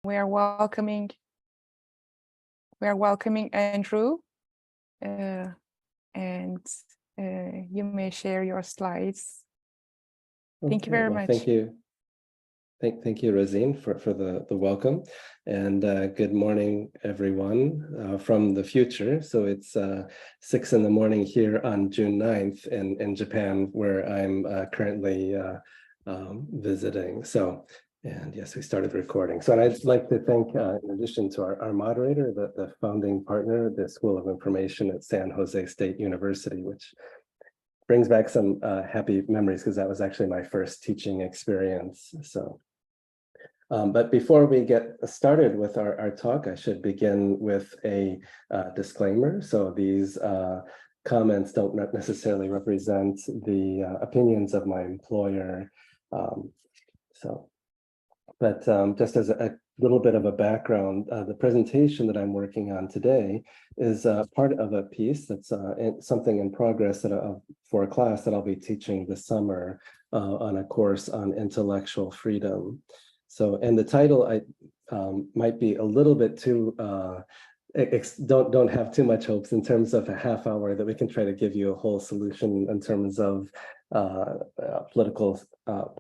We are welcoming Andrew, and you may share your slides. Thank you very much. Thank you. Thank you, Rosine, for the welcome, and good morning, everyone, from the future. So it's 6 in the morning here on June 9th in Japan, where I'm currently visiting. So, and yes, we started recording. So I'd like to thank, in addition to our moderator, the founding partner, the School of Information at San Jose State University, which brings back some happy memories because that was actually my first teaching experience. So. But before we get started with our talk, I should begin with a disclaimer. So these comments don't necessarily represent the opinions of my employer. Just as a little bit of a background, the presentation that I'm working on today is part of a piece that's something in progress for a class that I'll be teaching this summer on a course on intellectual freedom. So, and the title might be a little bit too, don't have too much hopes in terms of a half hour that we can try to give you a whole solution in terms of political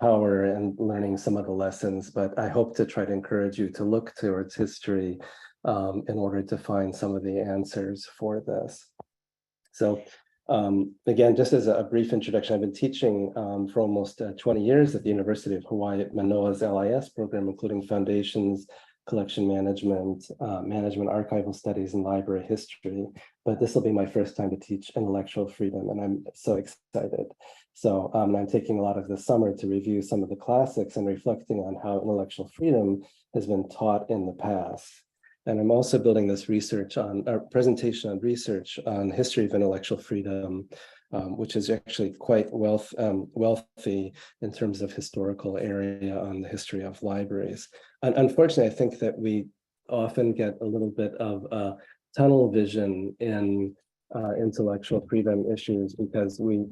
power and learning some of the lessons. But I hope to try to encourage you to look towards history in order to find some of the answers for this. So, again, just as a brief introduction, I've been teaching for almost 20 years at the University of Hawaii at Manoa's LIS program, including foundations, collection management, archival studies, and library history. But this will be my first time to teach intellectual freedom, and I'm so excited. So I'm taking a lot of the summer to review some of the classics and reflecting on how intellectual freedom has been taught in the past. And I'm also building this presentation on research on history of intellectual freedom, which is actually quite wealthy in terms of historical area on the history of libraries. And unfortunately, I think that we often get a little bit of tunnel vision in intellectual freedom issues because we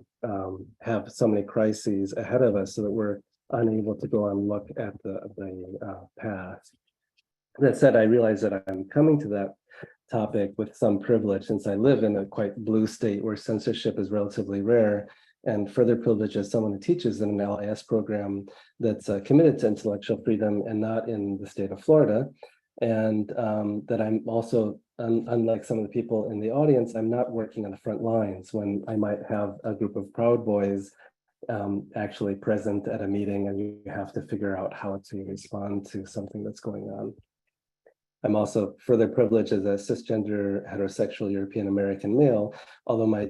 have so many crises ahead of us so that we're unable to go and look at the past. That said, I realize that I'm coming to that topic with some privilege since I live in a quite blue state where censorship is relatively rare, and further privilege as someone who teaches in an LIS program that's committed to intellectual freedom and not in the state of Florida. And that I'm also, unlike some of the people in the audience, I'm not working on the front lines when I might have a group of Proud Boys actually present at a meeting and you have to figure out how to respond to something that's going on. I'm also further privileged as a cisgender heterosexual European American male, although my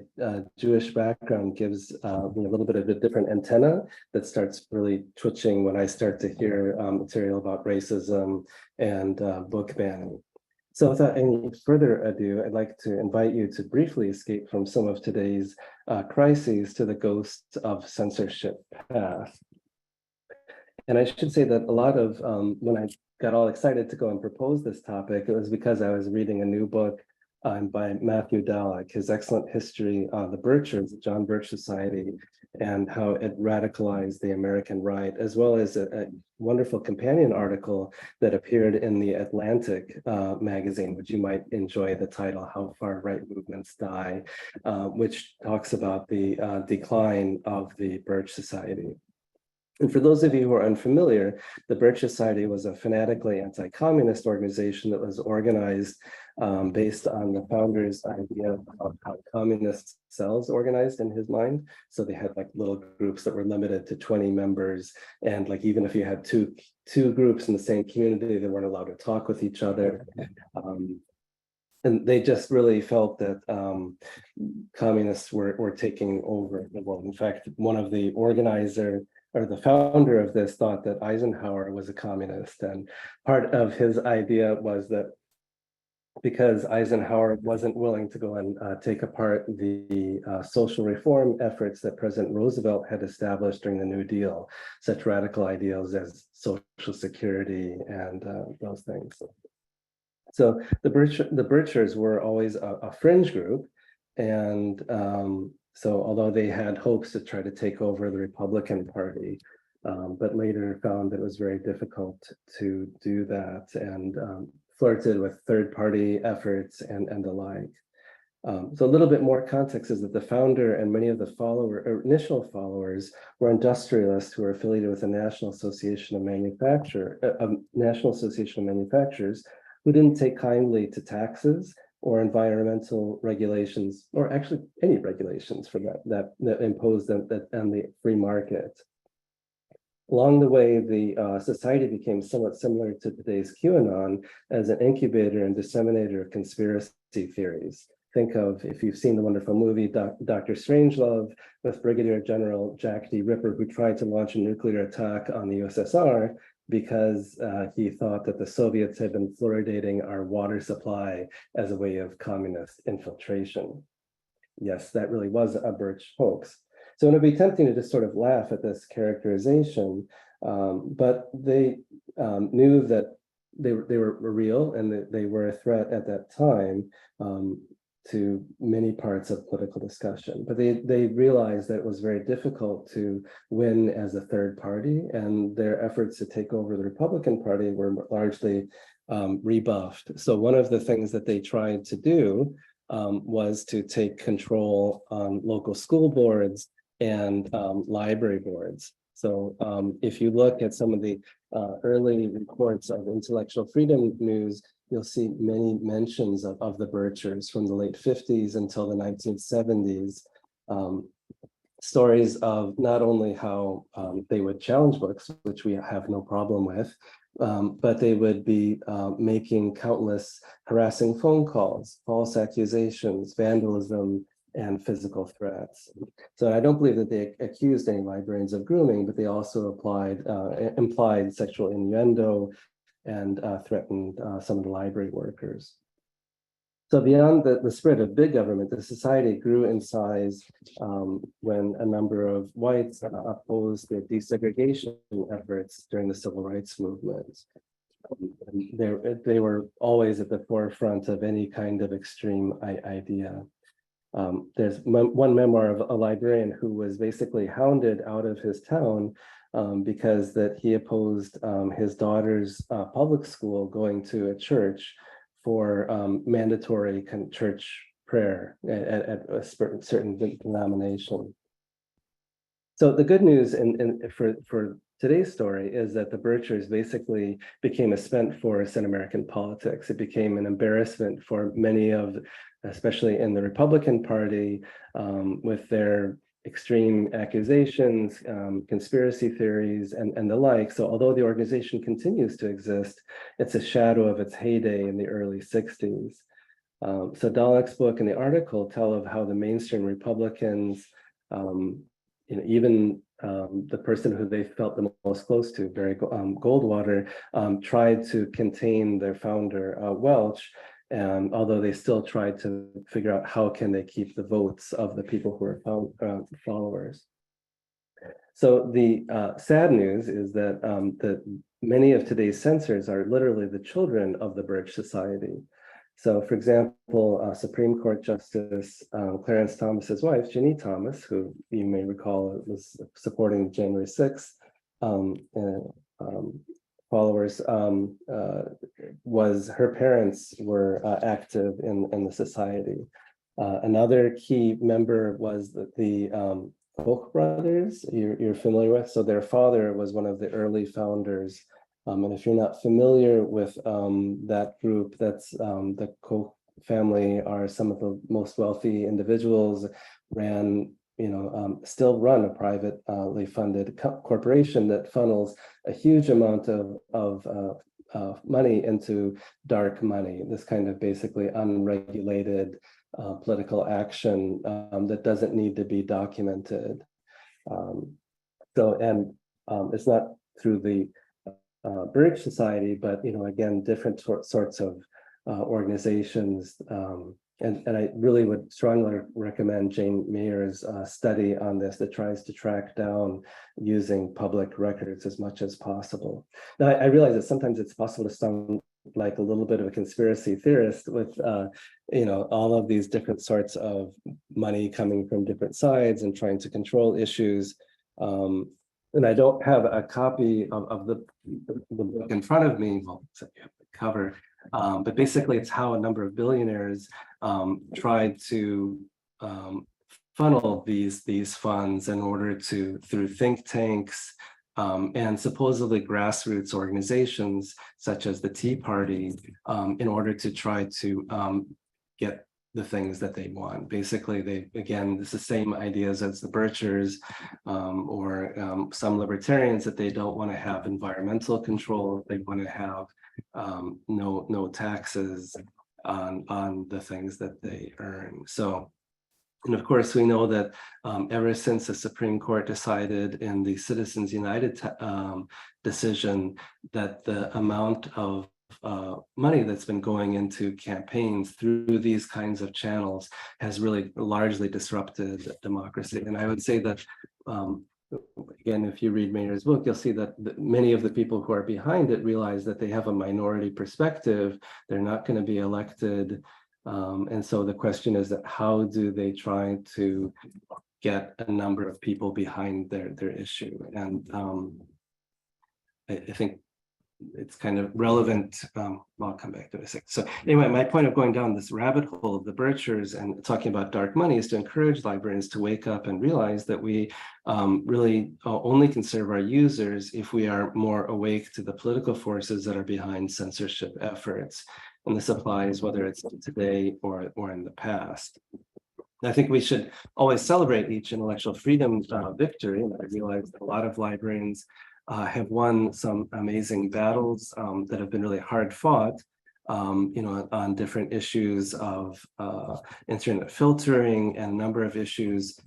Jewish background gives me a little bit of a different antenna that starts really twitching when I start to hear material about racism and book banning. So without any further ado, I'd like to invite you to briefly escape from some of today's crises to the ghosts of censorship path. And I should say that a lot of, when I got all excited to go and propose this topic, it was because I was reading a new book by Matthew Dallek, his excellent history of the Birchers, the John Birch Society, and how it radicalized the American right, as well as a wonderful companion article that appeared in the Atlantic magazine, which you might enjoy the title, How Far Right Movements Die, which talks about the decline of the Birch Society. And for those of you who are unfamiliar, the Birch Society was a fanatically anti-communist organization that was organized based on the founder's idea of how communist cells organized in his mind. So they had like little groups that were limited to 20 members. And like, even if you had two groups in the same community, they weren't allowed to talk with each other. And they just really felt that communists were taking over the world. In fact, one of the the founder of this thought that Eisenhower was a communist, and part of his idea was that because Eisenhower wasn't willing to go and take apart the social reform efforts that President Roosevelt had established during the New Deal, such radical ideals as Social Security and those things. So the Birchers were always a fringe group, and so although they had hopes to try to take over the Republican Party, but later found that it was very difficult to do that, and flirted with third-party efforts and the like. So a little bit more context is that the founder and many of the initial followers were industrialists who were affiliated with the National Association of Manufacturers, who didn't take kindly to taxes or environmental regulations, or actually any regulations for that imposed on the free market. Along the way, the society became somewhat similar to today's QAnon as an incubator and disseminator of conspiracy theories. Think of, if you've seen the wonderful movie Dr. Strangelove, with Brigadier General Jack D. Ripper, who tried to launch a nuclear attack on the USSR because he thought that the Soviets had been fluoridating our water supply as a way of communist infiltration. Yes, that really was a Birch hoax. So it would be tempting to just sort of laugh at this characterization, but they knew that they were real, and that they were a threat at that time to many parts of political discussion. But they realized that it was very difficult to win as a third party, and their efforts to take over the Republican Party were largely rebuffed. So one of the things that they tried to do was to take control on local school boards and library boards. So if you look at some of the early reports of intellectual freedom news, you'll see many mentions of the Birchers from the late 50s until the 1970s. Stories of not only how they would challenge books, which we have no problem with, but they would be making countless harassing phone calls, false accusations, vandalism, and physical threats. So I don't believe that they accused any librarians of grooming, but they also implied sexual innuendo and threatened some of the library workers. So beyond the spread of big government, the society grew in size when a number of whites opposed the desegregation efforts during the civil rights movement. They were always at the forefront of any kind of extreme idea. There's one memoir of a librarian who was basically hounded out of his town because that he opposed his daughter's public school going to a church for mandatory church prayer at a certain denomination. So the good news for today's story is that the Birchers basically became a spent force in American politics. It became an embarrassment for many of, especially in the Republican Party, with their extreme accusations, conspiracy theories, and the like. So although the organization continues to exist, it's a shadow of its heyday in the early 60s. So Dalek's book and the article tell of how the mainstream Republicans, even the person who they felt the most close to, Barry Goldwater, tried to contain their founder, Welch, although they still tried to figure out how can they keep the votes of the people who are followers. So the sad news is that many of today's censors are literally the children of the Birch Society. So, for example, Supreme Court Justice Clarence Thomas's wife, Ginny Thomas, who you may recall was supporting January 6th followers, her parents were active in the society. Another key member was the Koch brothers, you're familiar with. So their father was one of the early founders. And if you're not familiar with that group, that's the Koch family are some of the most wealthy individuals, still run a privately funded corporation that funnels a huge amount of money into dark money, this kind of basically unregulated political action that doesn't need to be documented. It's not through the Birch Society, but again, different sorts of organizations. And I really would strongly recommend Jane Mayer's study on this that tries to track down using public records as much as possible. Now, I realize that sometimes it's possible to sound like a little bit of a conspiracy theorist with, all of these different sorts of money coming from different sides and trying to control issues. And I don't have a copy of the book in front of me, well, except you have the cover. But basically, it's how a number of billionaires tried to funnel these funds in order to, through think tanks and supposedly grassroots organizations such as the Tea Party, in order to try to get the things that they want. Basically, again, it's the same ideas as the Birchers or some libertarians, that they don't want to have environmental control. They want to have no taxes on the things that they earn. So, and of course, we know that ever since the Supreme Court decided in the Citizens United decision that the amount of money that's been going into campaigns through these kinds of channels has really largely disrupted democracy. And I would say that, again, if you read Maynard's book, you'll see that many of the people who are behind it realize that they have a minority perspective. They're not going to be elected. And so the question is that how do they try to get a number of people behind their issue? And I think it's kind of relevant. I'll come back to it in a second. So anyway, my point of going down this rabbit hole of the Birchers and talking about dark money is to encourage librarians to wake up and realize that we really only can serve our users if we are more awake to the political forces that are behind censorship efforts. And this applies whether it's today or in the past. I think we should always celebrate each intellectual freedom victory. And I realize that a lot of librarians have won some amazing battles that have been really hard fought, on different issues of internet filtering and a number of issues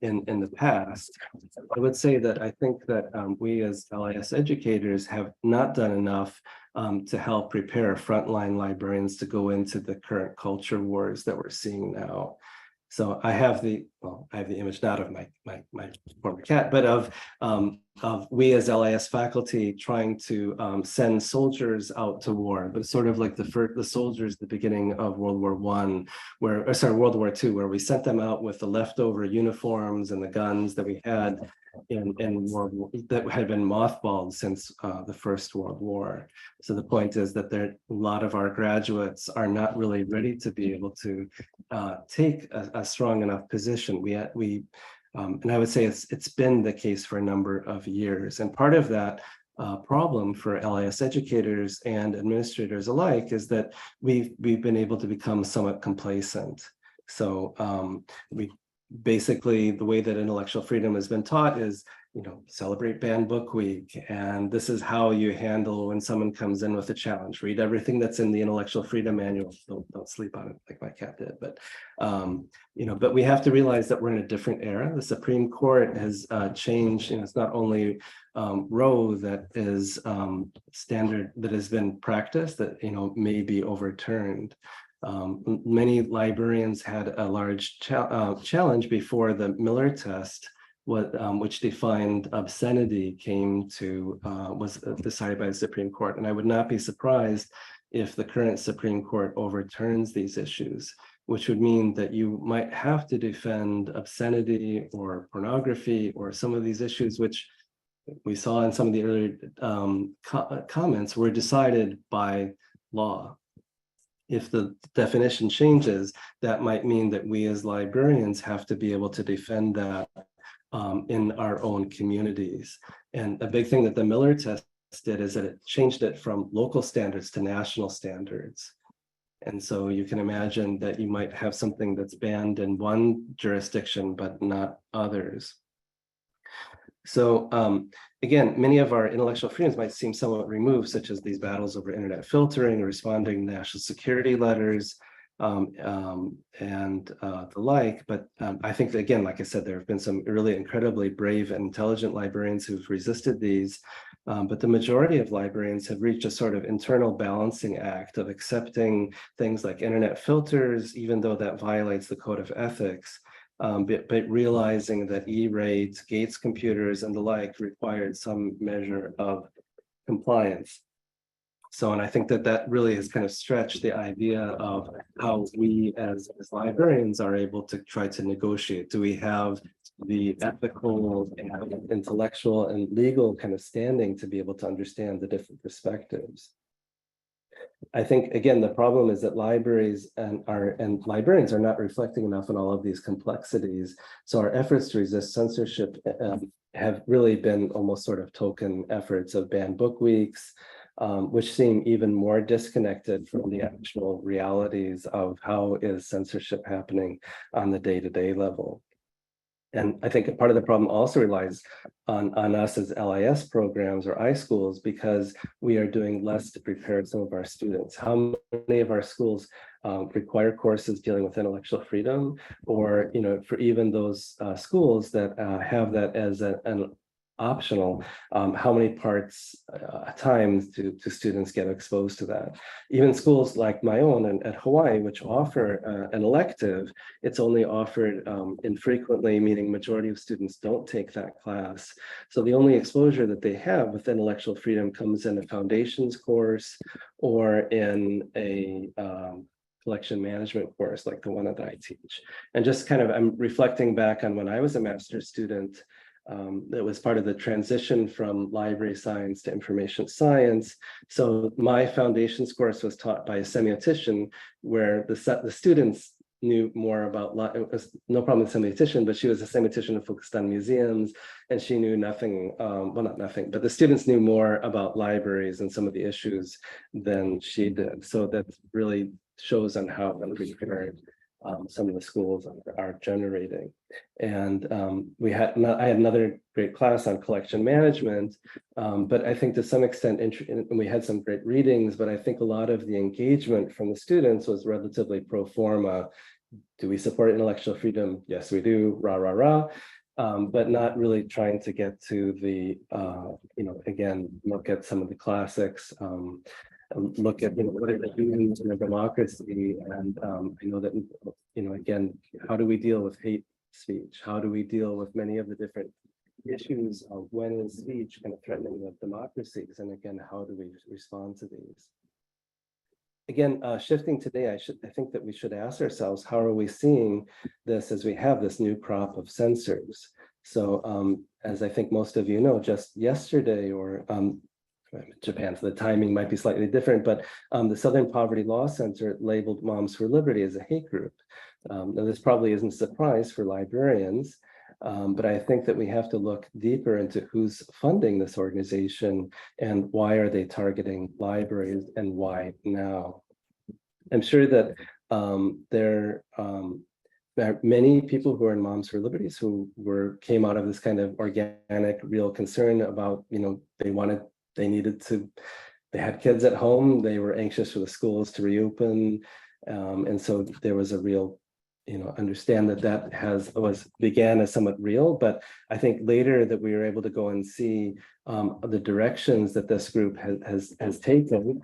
in the past. I would say that I think that we as LIS educators have not done enough to help prepare frontline librarians to go into the current culture wars that we're seeing now. So I have the image not of my former cat, but of we as LIS faculty trying to send soldiers out to war, but sort of like the soldiers at the beginning of World War I, World War II, where we sent them out with the leftover uniforms and the guns that we had in World War, that had been mothballed since the First World War. So the point is that a lot of our graduates are not really ready to be able to take a strong enough position. And I would say it's been the case for a number of years. And part of that problem for LIS educators and administrators alike is that we've been able to become somewhat complacent. So basically, the way that intellectual freedom has been taught is, celebrate Banned Book Week. And this is how you handle when someone comes in with a challenge. Read everything that's in the intellectual freedom manual. Don't sleep on it like my cat did. But, but we have to realize that we're in a different era. The Supreme Court has changed. It's not only Roe that is standard that has been practiced that, may be overturned. Many librarians had a large challenge before the Miller test, which defined obscenity, was decided by the Supreme Court. And I would not be surprised if the current Supreme Court overturns these issues, which would mean that you might have to defend obscenity or pornography or some of these issues, which we saw in some of the earlier comments were decided by law. If the definition changes, that might mean that we as librarians have to be able to defend that in our own communities. And a big thing that the Miller test did is that it changed it from local standards to national standards. And so you can imagine that you might have something that's banned in one jurisdiction, but not others. So again, many of our intellectual freedoms might seem somewhat removed, such as these battles over internet filtering, responding to national security letters, and the like. But I think that, again, like I said, there have been some really incredibly brave and intelligent librarians who've resisted these. But the majority of librarians have reached a sort of internal balancing act of accepting things like internet filters, even though that violates the code of ethics. But realizing that E-rate, Gates computers, and the like required some measure of compliance. So, and I think that really has kind of stretched the idea of how we as librarians are able to try to negotiate. Do we have the ethical and intellectual and legal kind of standing to be able to understand the different perspectives. I think, again, the problem is that libraries and librarians are not reflecting enough on all of these complexities. So our efforts to resist censorship have really been almost sort of token efforts of banned book weeks, which seem even more disconnected from the actual realities of how is censorship happening on the day-to-day level. And I think part of the problem also relies on us as LIS programs or iSchools, because we are doing less to prepare some of our students. How many of our schools require courses dealing with intellectual freedom, or, you know, for even those schools that have that as an optional, how many parts times do students get exposed to that? Even schools like my own at Hawaii, which offer an elective, it's only offered infrequently, meaning majority of students don't take that class. So the only exposure that they have with intellectual freedom comes in a foundations course or in a collection management course like the one that I teach. And just kind of, I'm reflecting back on when I was a master's student. That was part of the transition from library science to information science. So my foundations course was taught by a semiotician, where the students knew more about, it was no problem with semiotician, but she was a semiotician who focused on museums, and she knew nothing, well, not nothing, but the students knew more about libraries and some of the issues than she did. So that really shows on how unprepared some of the schools are generating. And I had another great class on collection management, but I think to some extent, and we had some great readings, but I think a lot of the engagement from the students was relatively pro forma. Do we support intellectual freedom? Yes, we do, rah, rah, rah. But not really trying to get to the, you know, again, look at some of the classics, look at, you know, what are the humans in a democracy, and I know that, you know, again, how do we deal with hate speech? How do we deal with many of the different issues of when is speech kind of threatening the democracies, and again, how do we respond to these? Again, shifting today, I think that we should ask ourselves, how are we seeing this as we have this new crop of censors? So as I think most of you know, just yesterday, or Japan, so the timing might be slightly different, but the Southern Poverty Law Center labeled Moms for Liberty as a hate group. Now, this probably isn't a surprise for librarians, but I think that we have to look deeper into who's funding this organization and why are they targeting libraries and why now. I'm sure that there are many people who are in Moms for Liberties who came out of this kind of organic, real concern about, you know, they had kids at home, they were anxious for the schools to reopen. And so there was a real, you know, understand that began as somewhat real, but I think later that we were able to go and see the directions that this group has taken.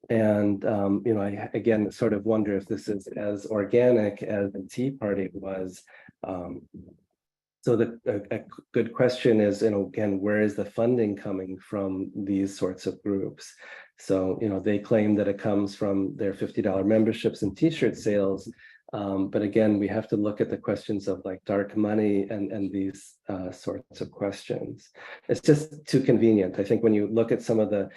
And, you know, I again sort of wonder if this is as organic as the Tea Party was. So a good question is, you know, again, where is the funding coming from these sorts of groups? So, you know, they claim that it comes from their $50 memberships and T-shirt sales. But again, we have to look at the questions of like dark money and these sorts of questions. It's just too convenient. I think when you look at some of the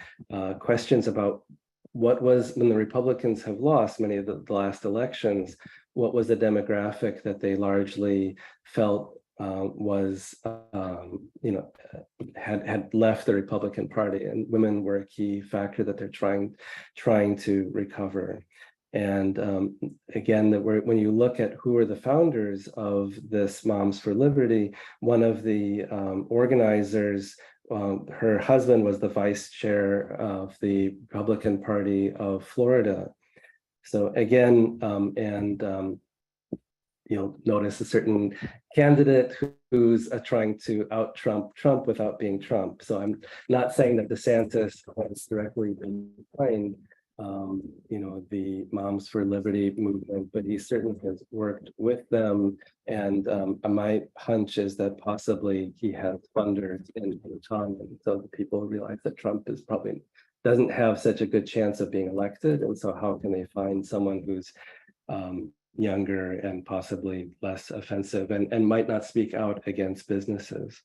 questions about what was, when the Republicans have lost many of the last elections, what was the demographic that they largely felt was, you know, had left the Republican Party, and women were a key factor that they're trying to recover. And again, when you look at who are the founders of this Moms for Liberty, one of the organizers, her husband was the vice chair of the Republican Party of Florida. So again, you'll notice a certain candidate who's trying to out-Trump Trump without being Trump. So I'm not saying that DeSantis has directly been behind, you know, the Moms for Liberty movement, but he certainly has worked with them. And my hunch is that possibly he has funders in Bhutan, and so the people realize that Trump is probably doesn't have such a good chance of being elected, and so how can they find someone who's younger and possibly less offensive, and might not speak out against businesses.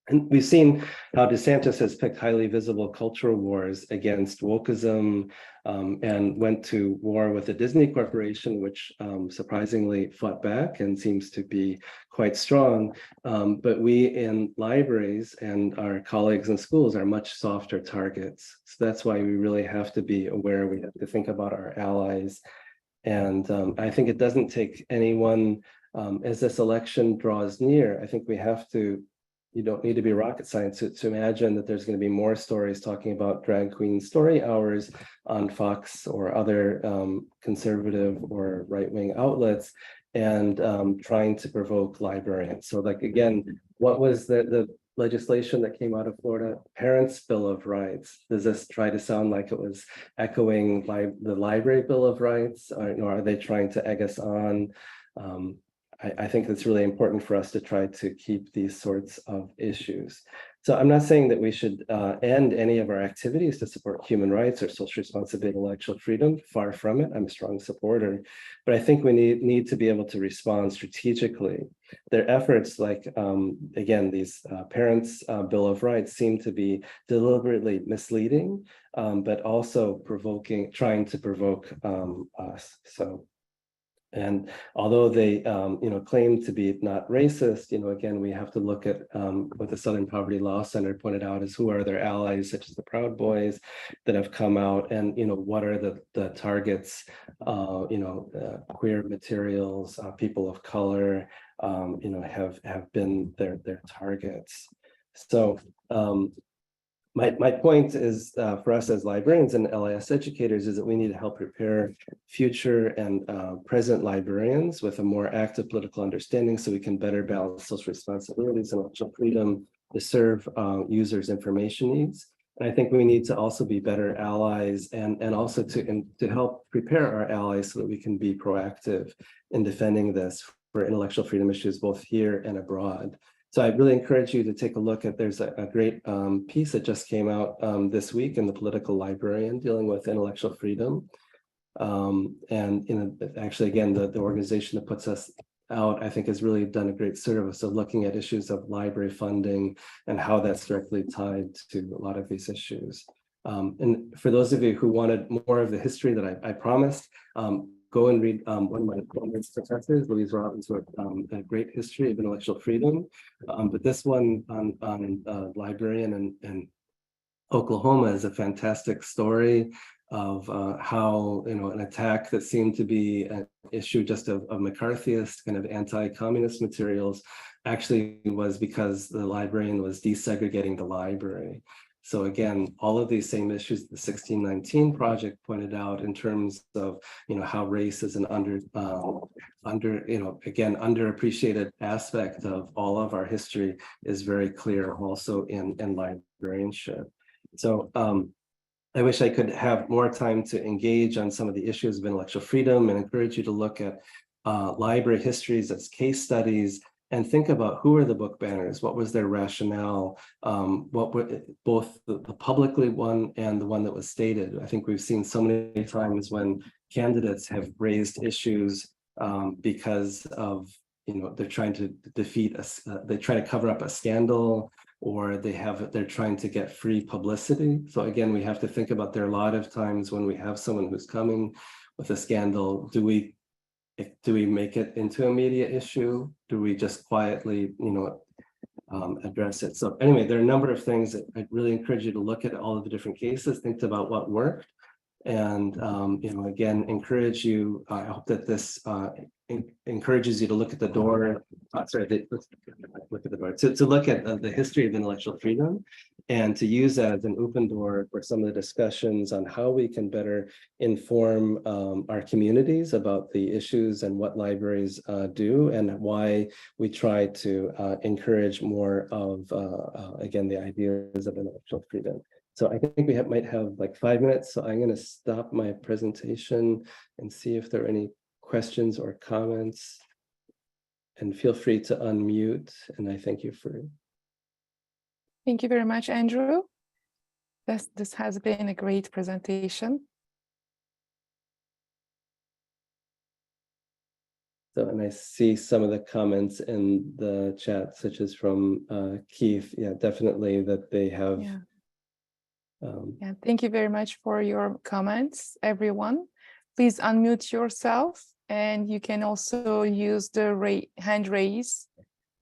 And we've seen how DeSantis has picked highly visible cultural wars against wokeism, and went to war with the Disney Corporation, which surprisingly fought back and seems to be quite strong. But we in libraries and our colleagues in schools are much softer targets. So that's why we really have to be aware. We have to think about our allies. And I think it doesn't take anyone, as this election draws near, I think we have to, you don't need to be rocket science to imagine that there's going to be more stories talking about drag queen story hours on Fox or other conservative or right-wing outlets, and trying to provoke librarians. So like, again, what was the legislation that came out of Florida? Parents' Bill of Rights. Does this try to sound like it was echoing the Library Bill of Rights? Or are they trying to egg us on? I think it's really important for us to try to keep these sorts of issues. So I'm not saying that we should end any of our activities to support human rights or social responsibility, intellectual freedom. Far from it. I'm a strong supporter, but I think we need to be able to respond strategically. Their efforts, like again, these Parents' Bill of Rights, seem to be deliberately misleading, but also trying to provoke us. So. And although they, claim to be not racist, again, we have to look at what the Southern Poverty Law Center pointed out is who are their allies, such as the Proud Boys that have come out, and what are the targets, queer materials, people of color, have been their targets. So. My point is for us as librarians and LIS educators is that we need to help prepare future and present librarians with a more active political understanding so we can better balance social responsibilities and intellectual freedom to serve users' information needs. And I think we need to also be better allies and also to help prepare our allies so that we can be proactive in defending this for intellectual freedom issues both here and abroad. So I really encourage you to take a look at, there's a great piece that just came out this week in the Political Librarian dealing with intellectual freedom. And actually, again, the organization that puts us out, I think, has really done a great service of looking at issues of library funding and how that's directly tied to a lot of these issues. And for those of you who wanted more of the history that I promised, go and read one of my professors, Louise Robbins, wrote a great history of intellectual freedom. But this one on librarian in Oklahoma is a fantastic story of how an attack that seemed to be an issue just of McCarthyist kind of anti-communist materials actually was because the librarian was desegregating the library. So again, all of these same issues the 1619 Project pointed out in terms of how race is an underappreciated aspect of all of our history is very clear also in librarianship. So I wish I could have more time to engage on some of the issues of intellectual freedom and encourage you to look at library histories as case studies and think about who are the book banners, what was their rationale, what were both the publicly one and the one that was stated. I think we've seen so many times when candidates have raised issues because of, they're trying to defeat us, they try to cover up a scandal, or they're trying to get free publicity. So again, we have to think about, there are a lot of times when we have someone who's coming with a scandal, do we make it into a media issue? Do we just quietly, address it? So anyway, there are a number of things that I really encourage you to look at all of the different cases, think about what worked, and again, encourage you. I hope that this encourages you to look at the door. Look at the door to look at the history of intellectual freedom, and to use that as an open door for some of the discussions on how we can better inform our communities about the issues and what libraries do, and why we try to encourage more of, again, the ideas of intellectual freedom. So I think we might have like 5 minutes, so I'm going to stop my presentation and see if there are any questions or comments. And feel free to unmute, and I thank you for. Thank you very much, Andrew. This has been a great presentation. So, and I see some of the comments in the chat, such as from Keith. Yeah, definitely that they have. Yeah. Yeah, thank you very much for your comments, everyone. Please unmute yourself, and you can also use the hand raise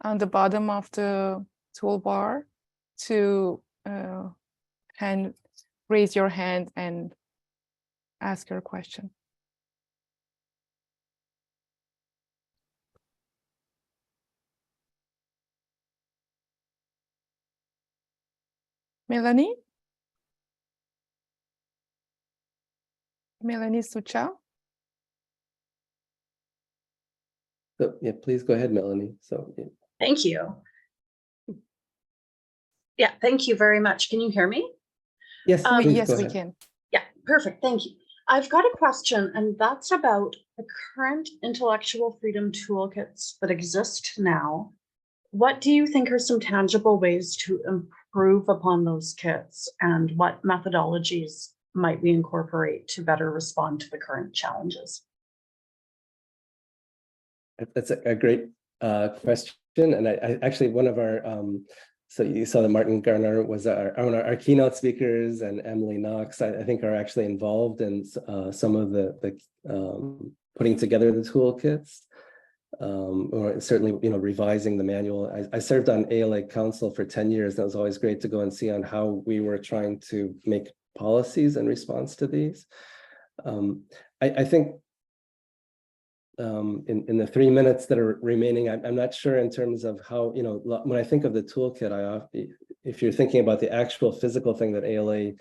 on the bottom of the toolbar to raise your hand and ask your question. Melanie? Melanie Sucha? So, yeah, please go ahead, Melanie. So, yeah. Thank you. Yeah, thank you very much. Can you hear me? Yes, please yes, go we ahead. can. Yeah, perfect. Thank you. I've got a question, and that's about the current intellectual freedom toolkits that exist now. What do you think are some tangible ways to improve upon those kits, and what methodologies might we incorporate to better respond to the current challenges? That's a great question. And I actually, one of our, so you saw that Martin Garner was our keynote speakers, and Emily Knox, I think, are actually involved in some of the putting together the toolkits, or certainly, revising the manual. I served on ALA Council for 10 years. That was always great to go and see on how we were trying to make policies in response to these. I think in the 3 minutes that are remaining, I'm not sure in terms of how, when I think of the toolkit, if you're thinking about the actual physical thing that ALA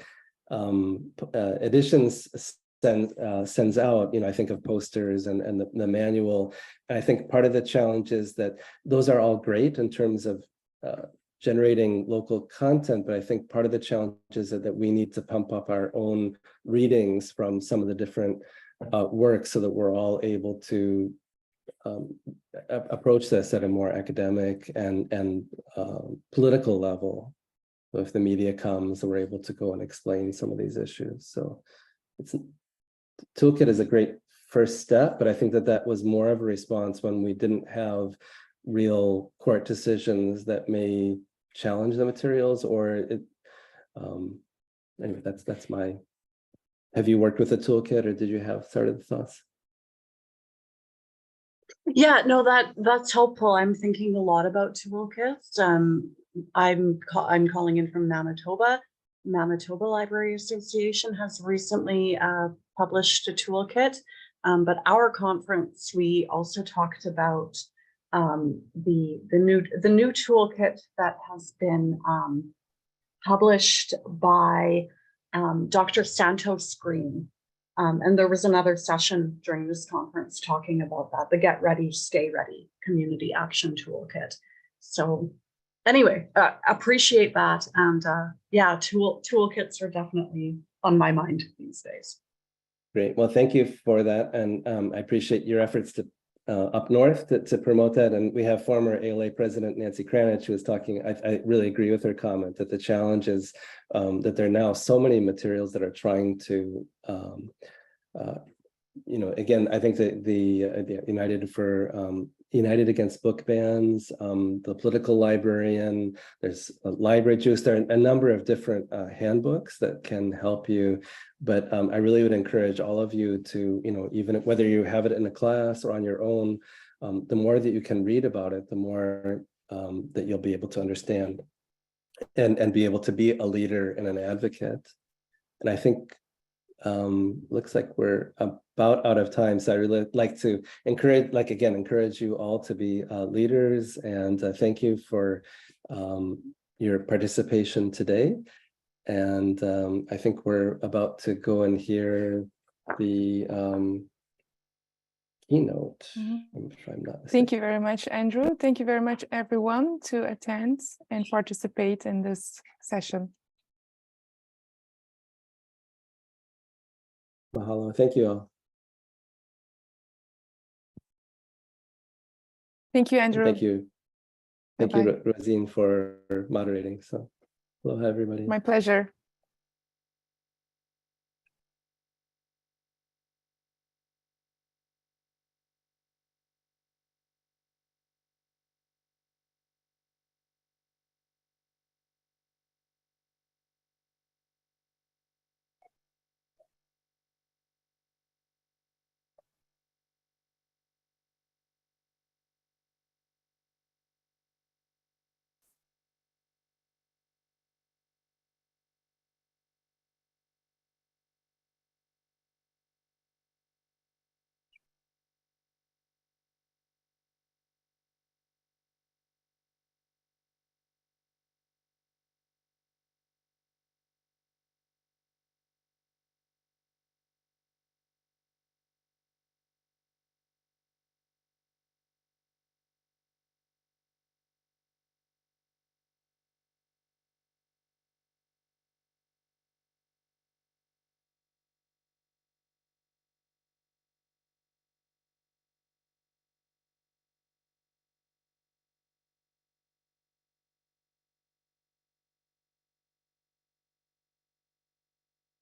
editions sends out, I think of posters and the manual. And I think part of the challenge is that those are all great in terms of generating local content, but I think part of the challenge is that we need to pump up our own readings from some of the different work so that we're all able to approach this at a more academic and political level. So if the media comes, we're able to go and explain some of these issues. So toolkit is a great first step, but I think that was more of a response when we didn't have real court decisions that may challenge the materials, or anyway, that's my. Have you worked with a toolkit, or did you have started thoughts? Yeah, no, that's helpful. I'm thinking a lot about toolkits. I'm calling in from Manitoba. Manitoba Library Association has recently published a toolkit, but our conference, we also talked about the new toolkit that has been published by Dr. Santos Green. And there was another session during this conference talking about that, the Get Ready, Stay Ready Community Action Toolkit. So anyway, appreciate that. And yeah, toolkits are definitely on my mind these days. Great. Well, thank you for that. And I appreciate your efforts to up north to promote that. And we have former ALA president Nancy Kranich, who was talking. I really agree with her comment that the challenge is that there are now so many materials that are trying to, again, I think that the United Against Book Bans, the Political Librarian, there's a Library Juice, there are a number of different handbooks that can help you. But I really would encourage all of you to, even whether you have it in a class or on your own, the more that you can read about it, the more that you'll be able to understand and be able to be a leader and an advocate. And I think looks like we're about out of time. So I really like to encourage you all to be leaders, and thank you for your participation today. And I think we're about to go and hear the keynote. Mm-hmm. If I'm not mistaken. Thank you very much, Andrew. Thank you very much, everyone, to attend and participate in this session. Mahalo. Thank you all. Thank you, Andrew. Thank you. Thank Bye-bye. you, Rosine, for moderating. So, aloha, everybody. My pleasure.